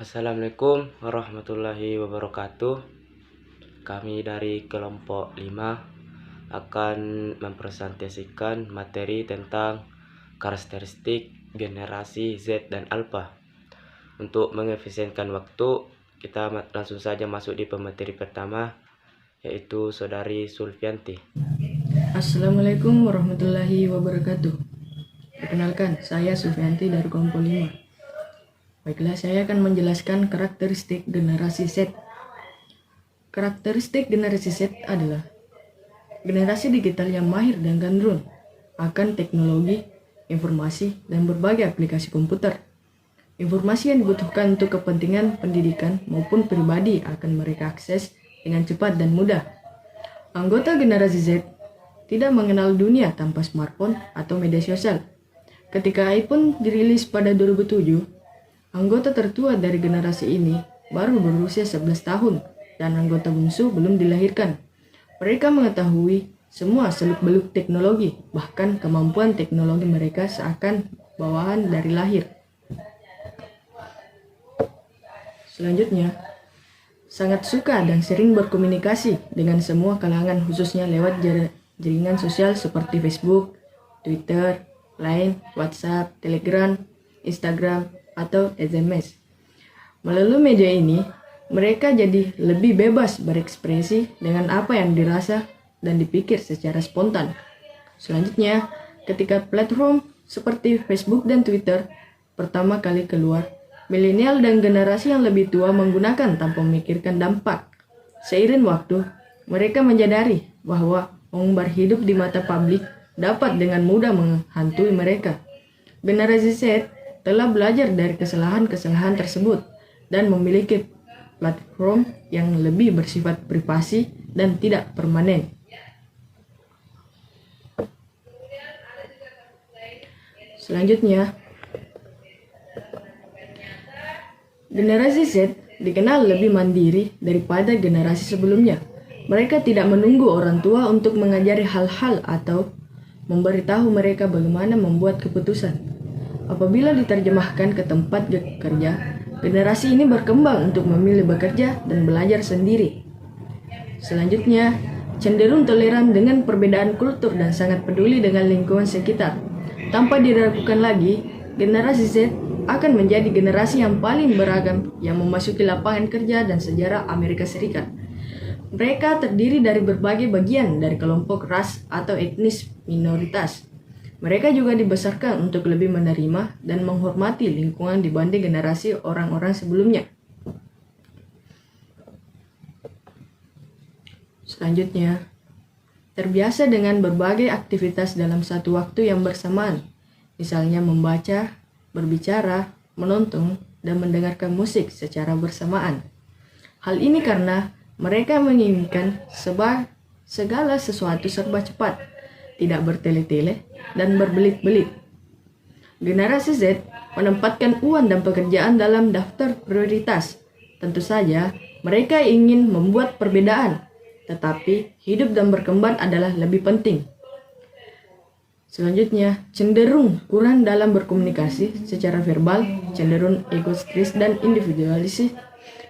Assalamualaikum warahmatullahi wabarakatuh. Kami dari kelompok 5 akan mempresentasikan materi tentang karakteristik generasi Z dan Alpha. Untuk mengefisienkan waktu, kita langsung saja masuk di pemateri pertama, yaitu Saudari Sulfianti. Assalamualaikum warahmatullahi wabarakatuh. Perkenalkan, saya Sulfianti dari kelompok 5. Baiklah, saya akan menjelaskan karakteristik generasi Z. Karakteristik generasi Z adalah generasi digital yang mahir dan gandrung akan teknologi, informasi, dan berbagai aplikasi komputer. Informasi yang dibutuhkan untuk kepentingan pendidikan maupun pribadi akan mereka akses dengan cepat dan mudah. Anggota generasi Z tidak mengenal dunia tanpa smartphone atau media sosial. Ketika iPhone dirilis pada 2007, anggota tertua dari generasi ini baru berusia 11 tahun dan anggota bungsu belum dilahirkan. Mereka mengetahui semua seluk-beluk teknologi, bahkan kemampuan teknologi mereka seakan bawaan dari lahir. Selanjutnya, sangat suka dan sering berkomunikasi dengan semua kalangan khususnya lewat jaringan sosial seperti Facebook, Twitter, Line, WhatsApp, Telegram, Instagram, atau SMS. Melalui media ini, mereka jadi lebih bebas berekspresi dengan apa yang dirasa dan dipikir secara spontan. Selanjutnya, ketika platform seperti Facebook dan Twitter pertama kali keluar, milenial dan generasi yang lebih tua menggunakan tanpa memikirkan dampak. Seiring waktu, mereka menyadari bahwa mengumbar hidup di mata publik dapat dengan mudah menghantui mereka. Generasi Z telah belajar dari kesalahan-kesalahan tersebut dan memiliki platform yang lebih bersifat privasi dan tidak permanen. Selanjutnya, generasi Z dikenal lebih mandiri daripada generasi sebelumnya. Mereka tidak menunggu orang tua untuk mengajari hal-hal atau memberitahu mereka bagaimana membuat keputusan. Apabila diterjemahkan ke tempat kerja, generasi ini berkembang untuk memilih bekerja dan belajar sendiri. Selanjutnya, cenderung toleran dengan perbedaan kultur dan sangat peduli dengan lingkungan sekitar. Tanpa diragukan lagi, generasi Z akan menjadi generasi yang paling beragam yang memasuki lapangan kerja dan sejarah Amerika Serikat. Mereka terdiri dari berbagai bagian dari kelompok ras atau etnis minoritas. Mereka juga dibesarkan untuk lebih menerima dan menghormati lingkungan dibanding generasi orang-orang sebelumnya. Selanjutnya, terbiasa dengan berbagai aktivitas dalam satu waktu yang bersamaan, misalnya membaca, berbicara, menonton, dan mendengarkan musik secara bersamaan. Hal ini karena mereka menginginkan segala sesuatu serba cepat, tidak bertele-tele, dan berbelit-belit. Generasi Z menempatkan uang dan pekerjaan dalam daftar prioritas. Tentu saja, mereka ingin membuat perbedaan, tetapi hidup dan berkembang adalah lebih penting. Selanjutnya, cenderung kurang dalam berkomunikasi secara verbal, cenderung egosentris dan individualis,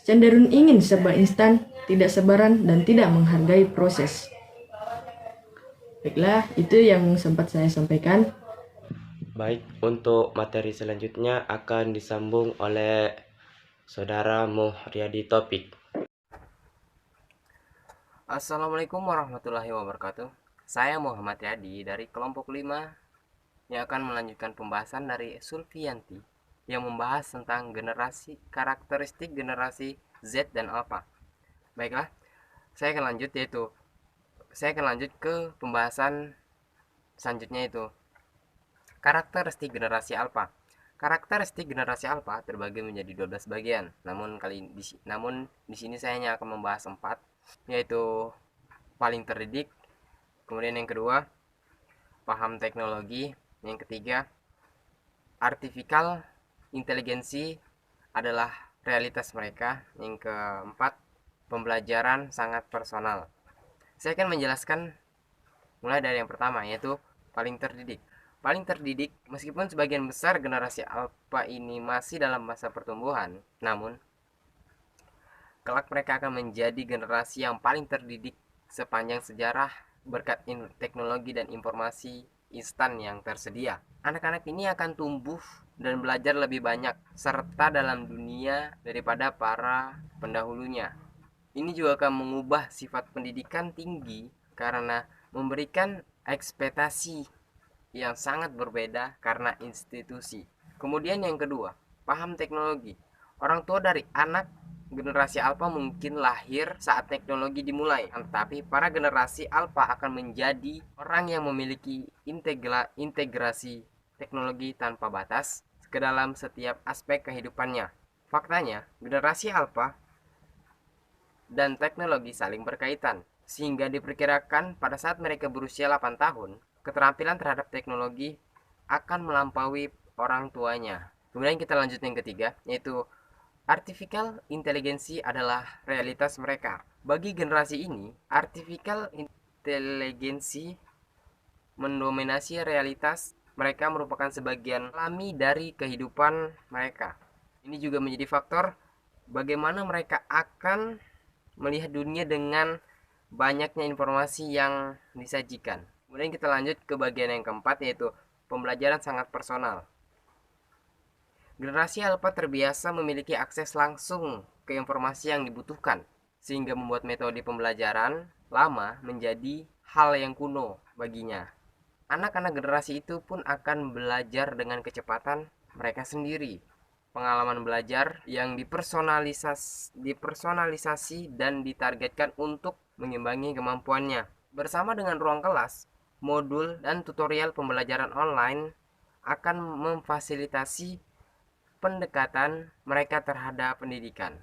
cenderung ingin serba instan, tidak sabaran, dan tidak menghargai proses. Baiklah, itu yang sempat saya sampaikan. Baik, untuk materi selanjutnya akan disambung oleh Saudara Muhriadi Topik. Assalamualaikum warahmatullahi wabarakatuh. Saya Muhammad Yadi dari kelompok 5 yang akan melanjutkan pembahasan dari Sulfianti yang membahas tentang karakteristik generasi Z dan Alpha. Baiklah, saya akan lanjut ke pembahasan selanjutnya, yaitu karakteristik generasi Alpha. Karakteristik generasi Alpha terbagi menjadi 12 bagian. Namun di sini saya hanya akan membahas 4, yaitu paling terdidik, kemudian yang kedua paham teknologi, yang ketiga artificial inteligensi adalah realitas mereka, yang keempat pembelajaran sangat personal. Saya akan menjelaskan mulai dari yang pertama, yaitu paling terdidik. paling terdidik. Meskipun sebagian besar generasi alpha ini masih dalam masa pertumbuhan, namun kelak mereka akan menjadi generasi yang paling terdidik sepanjang sejarah berkat teknologi dan informasi instan yang tersedia. Anak-anak ini akan tumbuh dan belajar lebih banyak serta dalam dunia daripada para pendahulunya. Ini juga akan mengubah sifat pendidikan tinggi karena memberikan ekspektasi yang sangat berbeda karena institusi. Kemudian yang kedua, paham teknologi. Orang tua dari anak generasi alpha mungkin lahir saat teknologi dimulai, tetapi para generasi alpha akan menjadi orang yang memiliki integrasi teknologi tanpa batas ke dalam setiap aspek kehidupannya. Faktanya, generasi alpha dan teknologi saling berkaitan, sehingga diperkirakan pada saat mereka berusia 8 tahun, keterampilan terhadap teknologi akan melampaui orang tuanya. Kemudian kita lanjut yang ketiga, yaitu artificial intelligence adalah realitas mereka. Bagi generasi ini, artificial intelligence mendominasi realitas mereka, merupakan sebagian alami dari kehidupan mereka. Ini juga menjadi faktor bagaimana mereka akan melihat dunia dengan banyaknya informasi yang disajikan. Kemudian kita lanjut ke bagian yang keempat, yaitu pembelajaran sangat personal. Generasi alpha terbiasa memiliki akses langsung ke informasi yang dibutuhkan, sehingga membuat metode pembelajaran lama menjadi hal yang kuno baginya. Anak-anak generasi itu pun akan belajar dengan kecepatan mereka sendiri. Pengalaman belajar yang dipersonalisasi dan ditargetkan untuk mengimbangi kemampuannya. Bersama dengan ruang kelas, modul, dan tutorial pembelajaran online akan memfasilitasi pendekatan mereka terhadap pendidikan.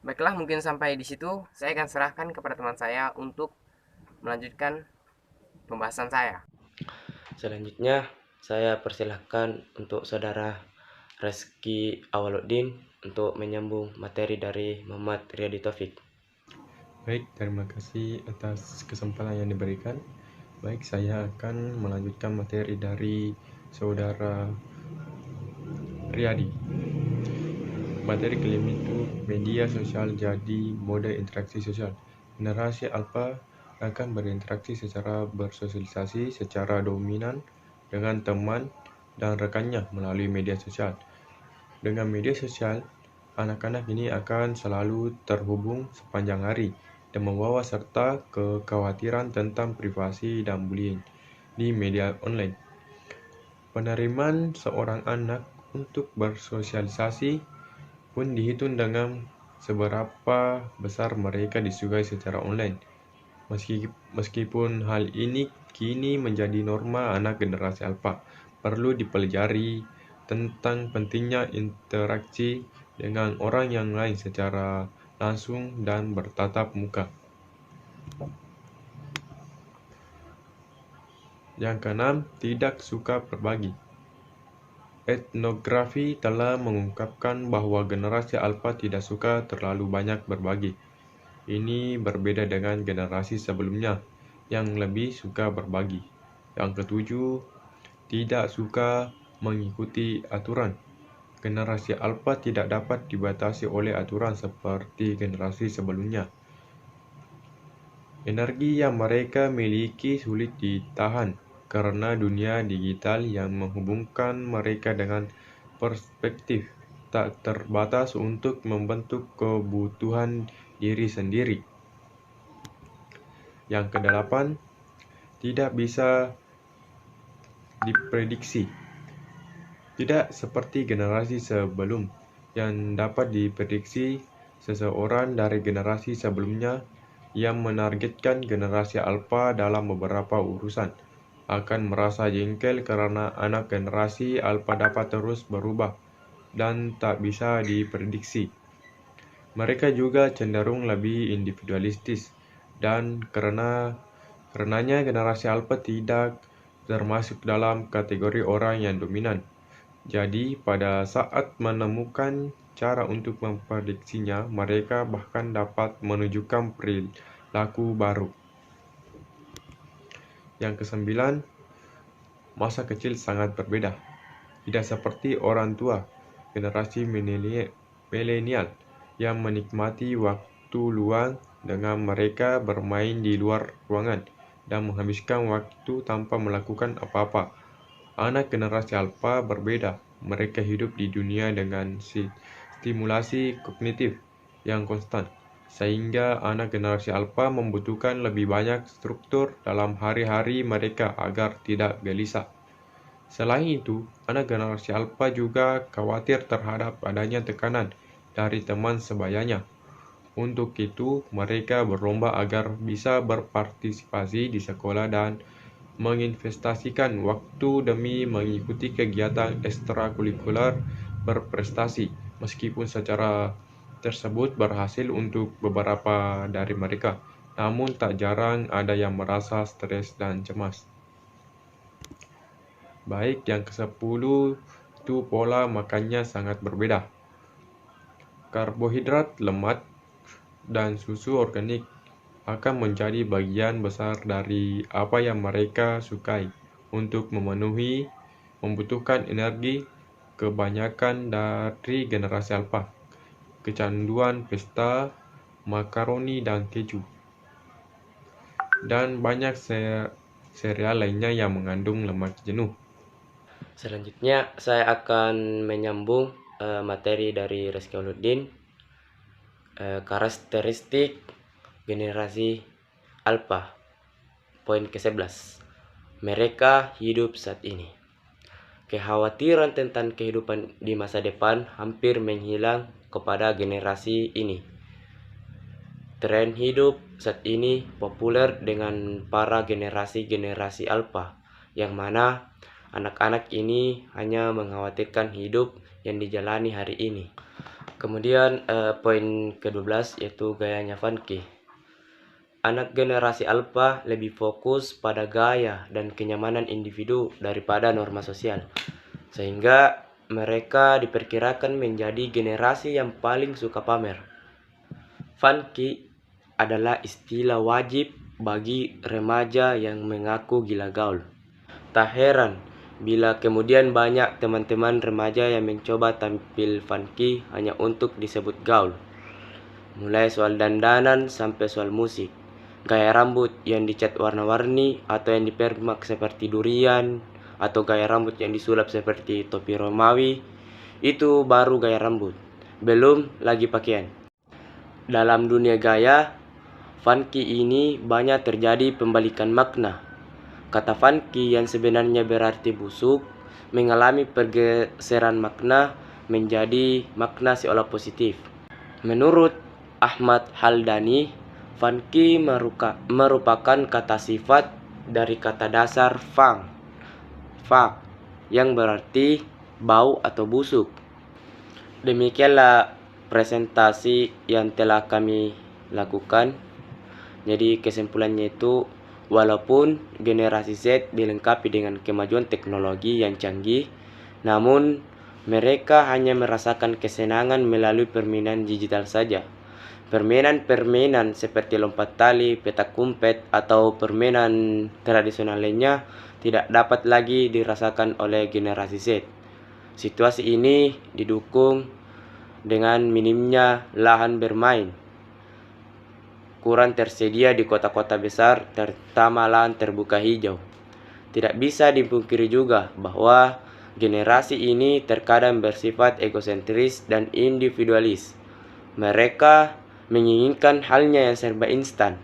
Baiklah, mungkin sampai di situ saya akan serahkan kepada teman saya untuk melanjutkan pembahasan saya. Selanjutnya, saya persilahkan untuk saudara Reski Awaluddin untuk menyambung materi dari Muhammad Riyadi Taufik. Baik, terima kasih atas kesempatan yang diberikan. Baik, saya akan melanjutkan materi dari saudara Riyadi. Materi kelima itu media sosial jadi mode interaksi sosial. Generasi alpha akan berinteraksi secara bersosialisasi secara dominan dengan teman dan rekannya melalui media sosial. Dengan media sosial, anak-anak ini akan selalu terhubung sepanjang hari dan membawa serta kekhawatiran tentang privasi dan bullying di media online. Penerimaan seorang anak untuk bersosialisasi pun dihitung dengan seberapa besar mereka disukai secara online. Meskipun hal ini kini menjadi norma, anak generasi alpha perlu dipelajari tentang pentingnya interaksi dengan orang yang lain secara langsung dan bertatap muka. Yang keenam, tidak suka berbagi. Etnografi telah mengungkapkan bahwa generasi alpha tidak suka terlalu banyak berbagi. Ini berbeda dengan generasi sebelumnya yang lebih suka berbagi. Yang ketujuh, tidak suka mengikuti aturan. Generasi alpha tidak dapat dibatasi oleh aturan seperti generasi sebelumnya. Energi yang mereka miliki sulit ditahan karena dunia digital yang menghubungkan mereka dengan perspektif tak terbatas untuk membentuk kebutuhan diri sendiri. Yang kedelapan, tidak bisa diprediksi. Tidak seperti generasi sebelum yang dapat diprediksi seseorang dari generasi sebelumnya yang menargetkan generasi alpha dalam beberapa urusan akan merasa jengkel karena anak generasi alpha dapat terus berubah dan tak bisa diprediksi. Mereka juga cenderung lebih individualistis dan karenanya generasi alpha tidak termasuk dalam kategori orang yang dominan. Jadi, pada saat menemukan cara untuk memprediksinya, mereka bahkan dapat menunjukkan perilaku baru. Yang kesembilan, masa kecil sangat berbeda. Tidak seperti orang tua, generasi milenial yang menikmati waktu luang dengan mereka bermain di luar ruangan dan menghabiskan waktu tanpa melakukan apa-apa. Anak generasi alfa berbeda. Mereka hidup di dunia dengan stimulasi kognitif yang konstan, sehingga anak generasi alfa membutuhkan lebih banyak struktur dalam hari-hari mereka agar tidak gelisah. Selain itu, anak generasi alfa juga khawatir terhadap adanya tekanan dari teman sebayanya. Untuk itu, mereka berlomba agar bisa berpartisipasi di sekolah dan menginvestasikan waktu demi mengikuti kegiatan ekstrakurikuler berprestasi, meskipun secara tersebut berhasil untuk beberapa dari mereka, namun tak jarang ada yang merasa stres dan cemas. Baik, yang ke-10 itu pola makannya sangat berbeda. Karbohidrat, lemak, dan susu organik akan menjadi bagian besar dari apa yang mereka sukai untuk membutuhkan energi. Kebanyakan dari generasi alfa kecanduan pesta, makaroni dan keju, dan banyak sereal lainnya yang mengandung lemak jenuh. Selanjutnya saya akan menyambung materi dari Rizky Awaludin, karakteristik generasi alfa. Poin ke-11. Mereka hidup saat ini. Kekhawatiran tentang kehidupan di masa depan hampir menghilang kepada generasi ini. Tren hidup saat ini populer dengan para generasi alfa, yang mana anak-anak ini hanya mengkhawatirkan hidup yang dijalani hari ini. Kemudian poin ke-12 yaitu gayanya Funky. Anak generasi alfa lebih fokus pada gaya dan kenyamanan individu daripada norma sosial, sehingga mereka diperkirakan menjadi generasi yang paling suka pamer. Funky adalah istilah wajib bagi remaja yang mengaku gila gaul. Tak heran bila kemudian banyak teman-teman remaja yang mencoba tampil funky hanya untuk disebut gaul. Mulai soal dandanan sampai soal musik. Gaya rambut yang dicat warna-warni atau yang dipermak seperti durian, atau gaya rambut yang disulap seperti topi Romawi, itu baru gaya rambut, belum lagi pakaian. Dalam dunia gaya, funky ini banyak terjadi pembalikan makna. Kata funky yang sebenarnya berarti busuk, mengalami pergeseran makna menjadi makna seolah positif. Menurut Ahmad Haldani, funky merupakan kata sifat dari kata dasar funk yang berarti bau atau busuk. Demikianlah presentasi yang telah kami lakukan. Jadi kesimpulannya itu, walaupun generasi Z dilengkapi dengan kemajuan teknologi yang canggih, namun mereka hanya merasakan kesenangan melalui permainan digital saja. Permainan-permainan seperti lompat tali, petak umpet, atau permainan tradisional lainnya tidak dapat lagi dirasakan oleh generasi Z. Situasi ini didukung dengan minimnya lahan bermain, kurang tersedia di kota-kota besar, terutama lahan terbuka hijau. Tidak bisa dipungkiri juga bahwa generasi ini terkadang bersifat egosentris dan individualis. Mereka menginginkan halnya yang serba instan,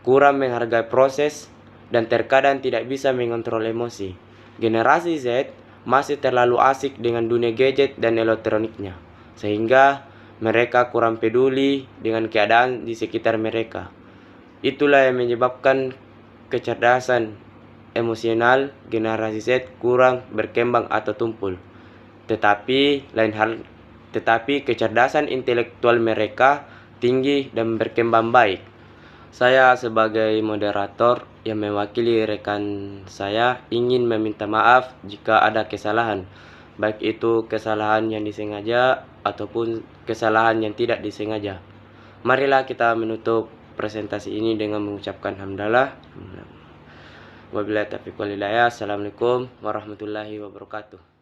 kurang menghargai proses, dan terkadang tidak bisa mengontrol emosi. Generasi Z masih terlalu asik dengan dunia gadget dan elektroniknya, sehingga mereka kurang peduli dengan keadaan di sekitar mereka. Itulah yang menyebabkan kecerdasan emosional generasi Z kurang berkembang atau tumpul. Tetapi kecerdasan intelektual mereka tinggi dan berkembang baik. Saya sebagai moderator yang mewakili rekan saya ingin meminta maaf jika ada kesalahan, baik itu kesalahan yang disengaja ataupun kesalahan yang tidak disengaja. Marilah kita menutup presentasi ini dengan mengucapkan hamdalah. Wabillahi taufiq wal hidayah. Assalamualaikum warahmatullahi wabarakatuh.